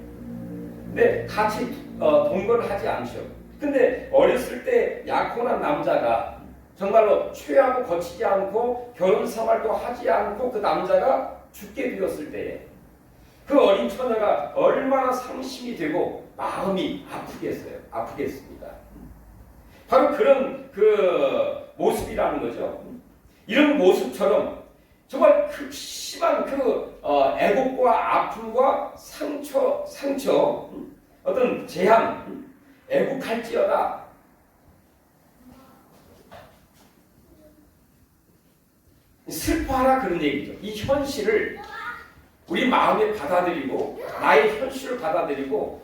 근데 같이 동거를 하지 않죠. 근데 어렸을 때 약혼한 남자가 정말로 취하고 거치지 않고 결혼 생활도 하지 않고 그 남자가 죽게 되었을 때에 그 어린 처녀가 얼마나 상심이 되고 마음이 아프겠습니다. 바로 그런 그 모습이라는 거죠. 이런 모습처럼 정말 극심한 그 애곡과 아픔과 상처, 어떤 재앙, 애곡할지어다. 슬퍼하라 그런 얘기죠. 이 현실을 우리 마음에 받아들이고 나의 현실을 받아들이고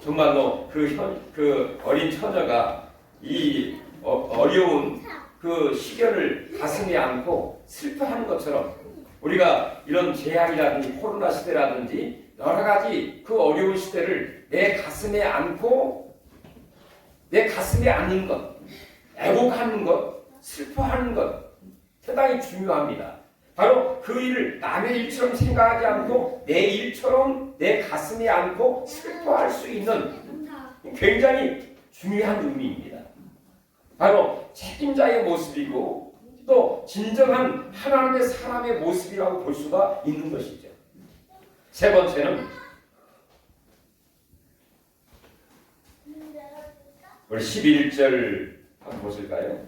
정말로 그 어린 처녀가 이 어려운 그 시련을 가슴에 안고 슬퍼하는 것처럼 우리가 이런 재앙이라든지 코로나 시대라든지 여러 가지 그 어려운 시대를 내 가슴에 안고 내 가슴에 안는 것, 애곡하는 것, 슬퍼하는 것 대단히 중요합니다. 바로 그 일을 남의 일처럼 생각하지 않고 내 일처럼 내 가슴에 안고 슬퍼할 수 있는 굉장히 중요한 의미입니다. 바로 책임자의 모습이고 또 진정한 하나님의 사람의 모습이라고 볼 수가 있는 것이죠. 세 번째는 우리 11절 한번 보실까요?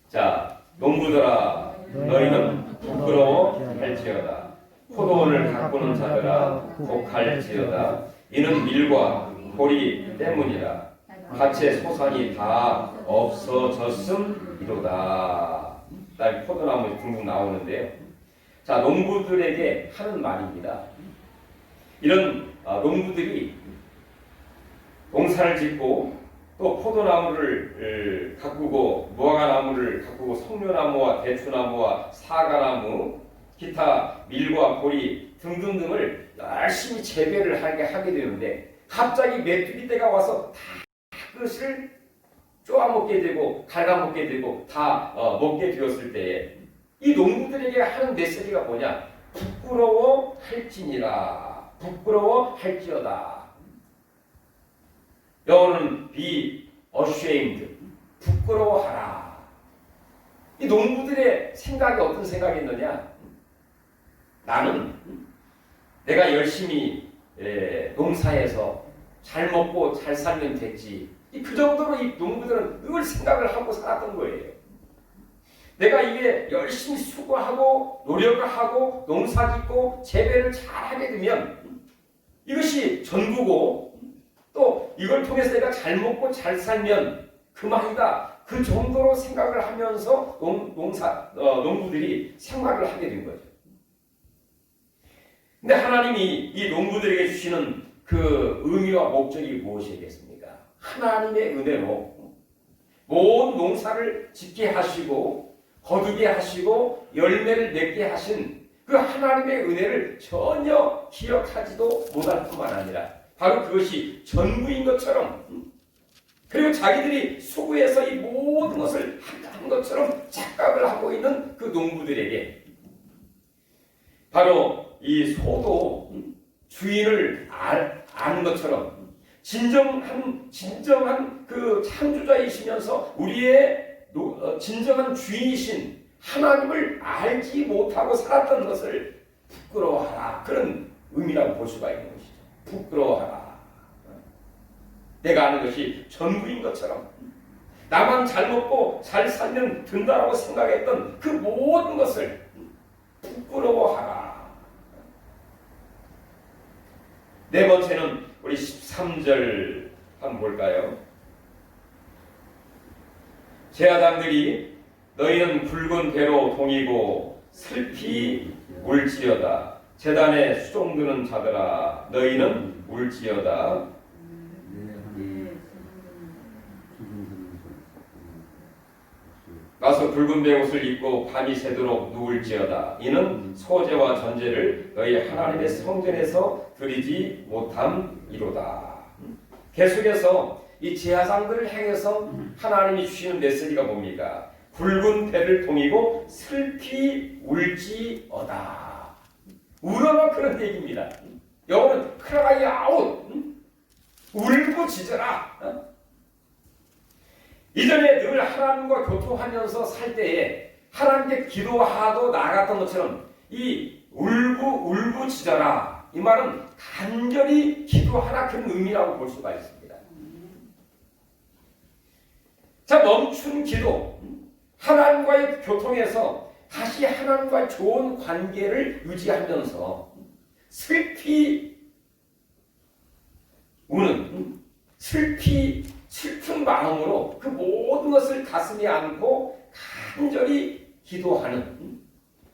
자, 농부들아 너희는 부끄러워 할지어다. 포도원을 가꾸는 자들아 복할지어다. 이는 밀과 보리 때문이라. 밭의 소산이 다 없어졌음이로다. 그다음에 포도나무 둥둥 나오는데요. 자, 농부들에게 하는 말입니다. 이런 농부들이 농사를 짓고 또 포도나무를 가꾸고 무화과나무를 가꾸고 석류나무와 대추나무와 사과나무 기타 밀과 보리 등등등을 열심히 재배를 하게 되는데 갑자기 메뚜기 때가 와서 다 그것을 쪼아먹게 되고 갉아먹게 되고 다 먹게 되었을 때에 이 농부들에게 하는 메시지가 뭐냐? 부끄러워 할지니라. 부끄러워 할지어다. 영어는 be ashamed. 부끄러워하라. 이 농부들의 생각이 어떤 생각이었느냐? 나는 내가 열심히 농사해서 잘 먹고 잘 살면 됐지. 그 정도로 이 농부들은 늘 생각을 하고 살았던 거예요. 내가 이게 열심히 수고하고 노력을 하고 농사 짓고 재배를 잘 하게 되면 이것이 전부고 또 이걸 통해서 내가 잘 먹고 잘 살면 그만이다. 그 정도로 생각을 하면서 농부들이 생활을 하게 된 거죠. 근데 하나님이 이 농부들에게 주시는 그 의미와 목적이 무엇이겠습니까? 하나님의 은혜로 모든 농사를 짓게 하시고 거두게 하시고 열매를 맺게 하신 그 하나님의 은혜를 전혀 기억하지도 못할 뿐만 아니라 바로 그것이 전부인 것처럼 그리고 자기들이 수고해서 이 모든 것을 한 것처럼 착각을 하고 있는 그 농부들에게 바로 이 소도 주인을 아는 것처럼 진정한 그 창조자이시면서 우리의 진정한 주인이신 하나님을 알지 못하고 살았던 것을 부끄러워하라. 그런 의미라고 볼 수가 있는 것이죠. 부끄러워하라. 내가 아는 것이 전부인 것처럼 나만 잘 먹고 잘 살면 된다라고 생각했던 그 모든 것을 부끄러워하라. 네 번째는 우리 13절 한번 볼까요? 제사장들이 너희는 굵은 배로 동이고 슬피 울지어다. 제단에 수종드는 자들아 너희는 울지어다. 가서 붉은 배옷을 입고 밤이 새도록 누울지어다. 이는 소제와 전제를 너희 하나님의 성전에서 드리지 못함이로다. 계속해서 이 제사장들을 향해서 하나님이 주시는 메시지가 뭡니까? 굵은 배를 동이고 슬피 울지어다. 울어라 그런 얘기입니다. 영어는 cry out, 울부짖어라. 이전에 늘 하나님과 교통하면서 살 때에 하나님께 기도하고 나아갔던 것처럼 이 울부짖어라, 이 말은 간절히 기도하라, 그런 의미라고 볼 수가 있습니다. 자, 멈춘 기도, 하나님과의 교통에서 다시 하나님과의 좋은 관계를 유지하면서 슬피 우는, 슬픈 마음으로 그 모든 것을 가슴에 안고 간절히 기도하는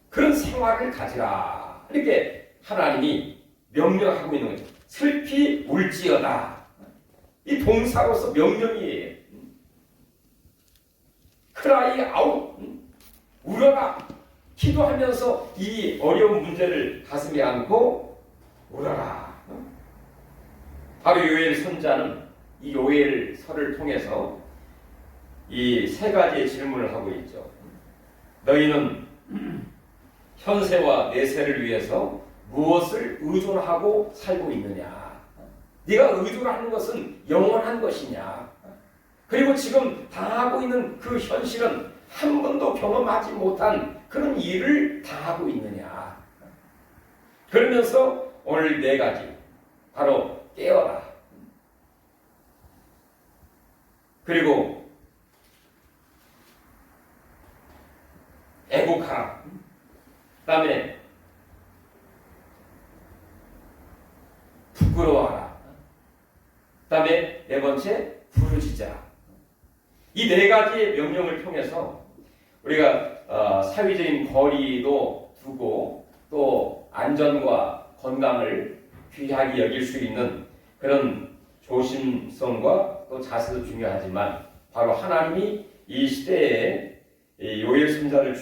그런 생활을 가지라, 이렇게 하나님이 명령하고 있는 거죠. 슬피 울지어다, 이 동사로서 명령이에요. cry out, 울어라, 기도하면서 이 어려운 문제를 가슴에 안고 울어라. 바로 요엘 선자는 이 요엘서를 통해서 이 세 가지의 질문을 하고 있죠. 너희는 현세와 내세를 위해서 무엇을 의존하고 살고 있느냐? 네가 의존하는 것은 영원한 것이냐? 그리고 지금 당하고 있는 그 현실은 한 번도 경험하지 못한 그런 일을 당하고 있느냐? 그러면서 오늘 네 가지, 바로 깨어라, 그리고 애국하라, 그 다음에 부끄러워하라, 그 다음에 네 번째 부르짖어라. 이 네 가지의 명령을 통해서 우리가 사회적인 거리도 두고 또 안전과 건강을 귀하게 여길 수 있는 그런 조심성과 또 자세도 중요하지만, 바로 하나님이 이 시대에 요엘 선자를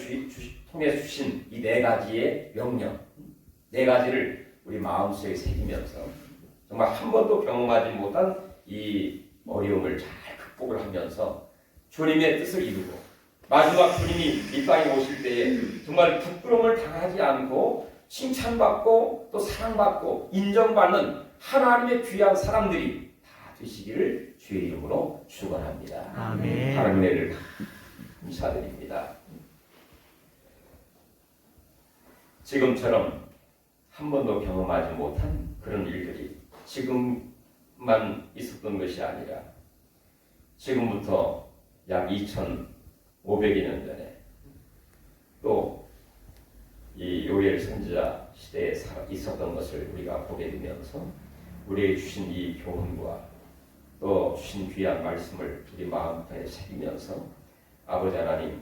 통해 주신 이 네 가지의 명령, 네 가지를 우리 마음속에 새기면서 정말 한 번도 경험하지 못한 이 어려움을 잘 극복을 하면서 주님의 뜻을 이루고 마지막 주님이 이 땅에 오실 때에 정말 부끄러움을 당하지 않고 칭찬받고 또 사랑받고 인정받는 하나님의 귀한 사람들이 다 되시기를 주의 이름으로 축원합니다. 아멘. 하나님의 은혜를 감사드립니다. 지금처럼 한 번도 경험하지 못한 그런 일들이 지금만 있었던 것이 아니라 지금부터 약 2,500여 년 전에 또 이 요엘 선지자 시대에 있었던 것을 우리가 보게 되면서 우리에게 주신 이 교훈과 또 주신 귀한 말씀을 우리 마음에 새기면서 아버지 하나님,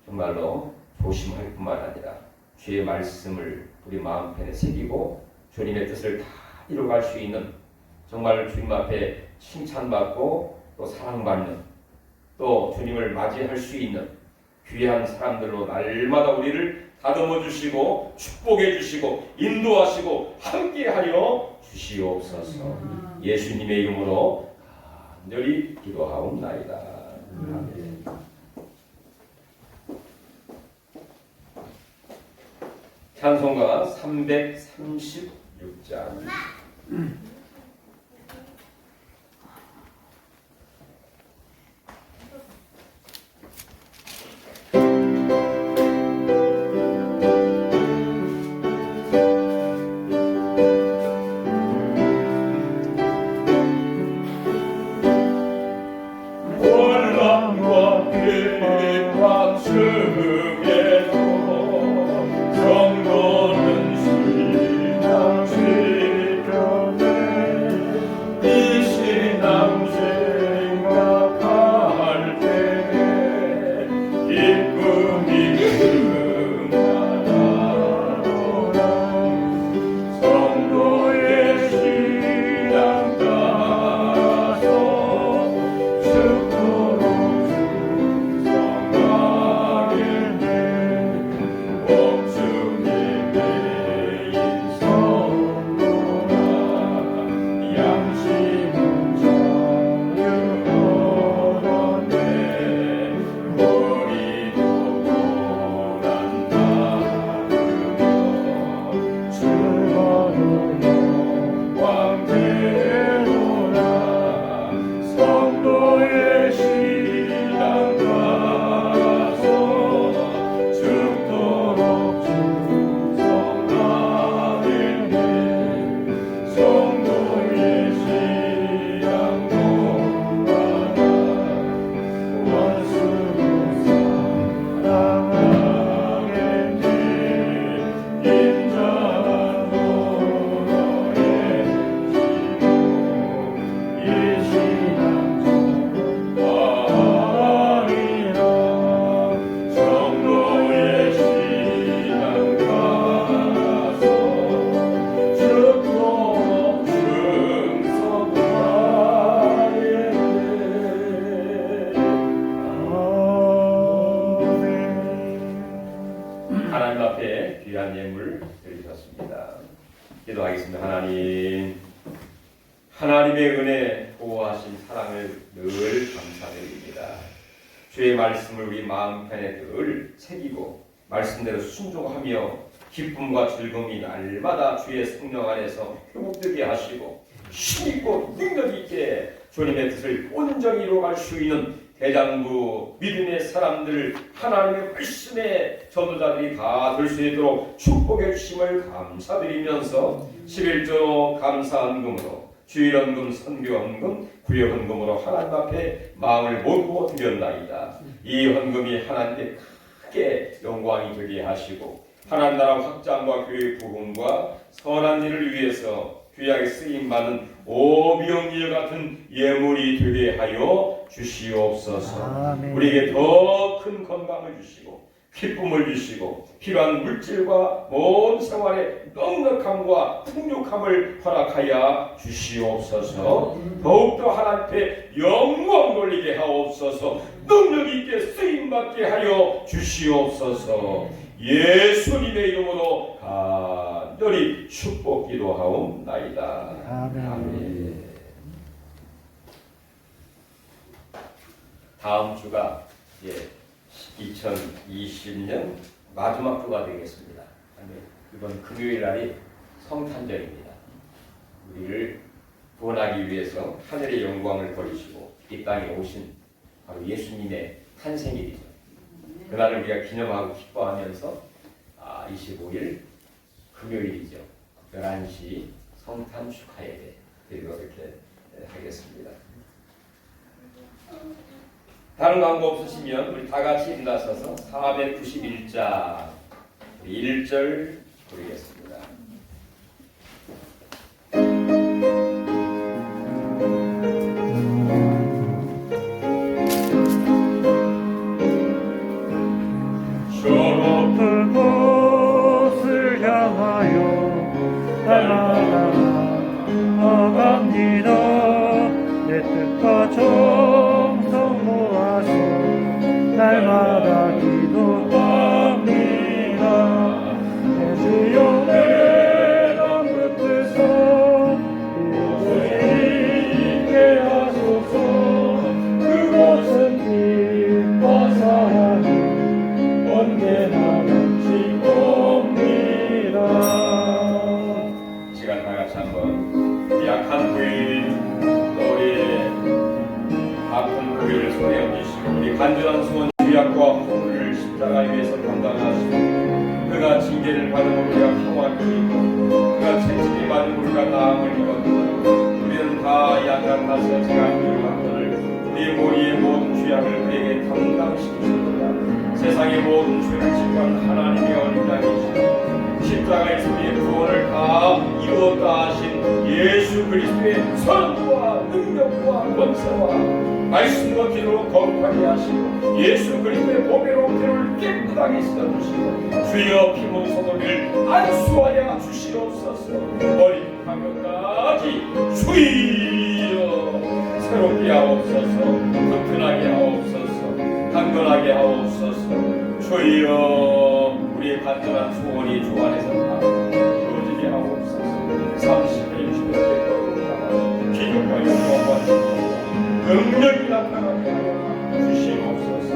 정말로 조심할 뿐만 아니라 주의 말씀을 우리 마음편에 새기고 주님의 뜻을 다 이루어갈 수 있는, 정말 주님 앞에 칭찬받고 또 사랑받는, 또 주님을 맞이할 수 있는 귀한 사람들로 날마다 우리를 다듬어 주시고 축복해 주시고 인도하시고 함께하여 주시옵소서. 예수님의 이름으로 간절히 기도하옵나이다. 아멘. 찬송가 336장. 정도는 시당 지켜내 앞에 귀한 예물 드리셨습니다. 기도하겠습니다. 하나님의 은혜, 보호하신 사랑을 늘 감사드립니다. 주의 말씀을 우리 마음편에 늘 새기고 말씀대로 순종하며 기쁨과 즐거움이 날마다 주의 성령 안에서 회복되게 하시고 힘있고 능력있게 주님의 뜻을 온전히 이루어갈 수 있는 대장부 믿음의 사람들, 하나님의 말씀의 전도자들이 다 될 수 있도록 축복해 주심을 감사드리면서 11조 감사헌금으로 주일헌금, 선교헌금, 구역헌금으로 하나님 앞에 마음을 모으고 드렸나이다. 이 헌금이 하나님께 크게 영광이 되게 하시고 하나님 나라 확장과 교회 부흥과 선한 일을 위해서 귀하게 쓰임받는 오병이어 같은 예물이 되게 하여 주시옵소서. 아멘. 우리에게 더 큰 건강을 주시고 기쁨을 주시고 필요한 물질과 모든 생활의 넉넉함과 풍족함을 허락하여 주시옵소서. 더욱더 하나님께 영광 돌리게 하옵소서. 능력있게 쓰임받게 하여 주시옵소서. 예수님의 이름으로 간절히 축복 기도하옵나이다. 아멘. 다음 주가 2020년 마지막 주가 되겠습니다. 이번 금요일 날이 성탄절입니다. 우리를 구원하기 위해서 하늘의 영광을 버리시고 이 땅에 오신 바로 예수님의 탄생일이죠. 그날을 우리가 기념하고 기뻐하면서 25일 금요일이죠. 11시 성탄 축하예배 드리고 이렇게 하겠습니다. 다른 광고 없으시면 우리 다 같이 일어나서서 491자 1절 부르겠습니다. 높은 곳을 향하여 날마다 나아갑니다. 내 뜻과 정성 모아서 날마다 기도합니다. 내 주여 내 맘끝에서 이곳에 있게 하소서. 그곳은 빛과 사랑이 언제나 넘치옵니다. 이 시간 다 같이 한번 약한 부인 우리 아픈 그를 손에 얹으시고 우리 간절한 소원 죄악과 허물을 십자가 위에서 감당하시고 그가 징계를 받은 우리가 평화를 입고 그가 채찍이 맞은 우리가 나음을 입었고 우리는 다 양강나서 제가 이루었거늘 우리 머리의 모든 죄악을 그에게 담당시키셨도다. 세상의 모든 죄를 지불한 하나님의 어린 양이시고 십자가에서 우리의 구원을 다 이루었다 하신 예수 그리스도의 선과 능력과 권세와 말씀과 기도로 거룩하게 하시고 예수 그리스도의 보배로운 피를 깨끗하게 씻어주시고 주여 피문성을 안수하여 주시옵소서. 머리부터 발끝까지 주여 새롭게 하옵소서. 튼튼하게 하옵소서. 강건하게 하옵소서. 주여 우리의 간절한 소원이 주 안에서 다 이루어지게 하옵소서. 30년 60년 기적과 영광과 능력이 나타나게 하여 주시옵소서.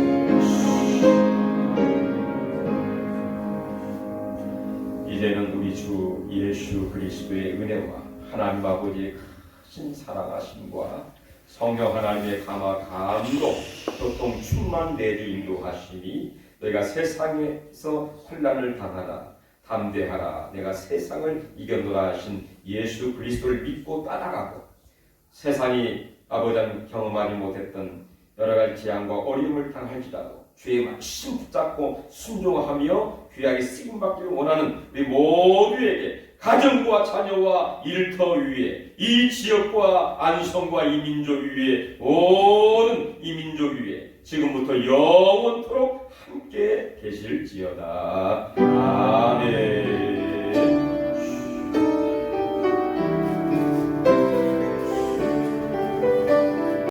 이제는 우리 주 예수 그리스도의 은혜와 하나님 아버지의 크신 사랑하심과 성령 하나님의 감화 감동 교통 충만 내주 인도하시니 너희가 세상에서 환난을 당하나 담대하라 내가 세상을 이겨노라 하신 예수 그리스도를 믿고 따라가고 세상이 아버지는 경험하지 못했던 여러 가지 재앙과 어려움을 당할지라도 주의 말씀 붙잡고 순종하며 귀하게 쓰임받기를 원하는 우리 모두에게 가정과 자녀와 일터 위에 이 지역과 안성과 이 민족 위에 모든 이 민족 위에 지금부터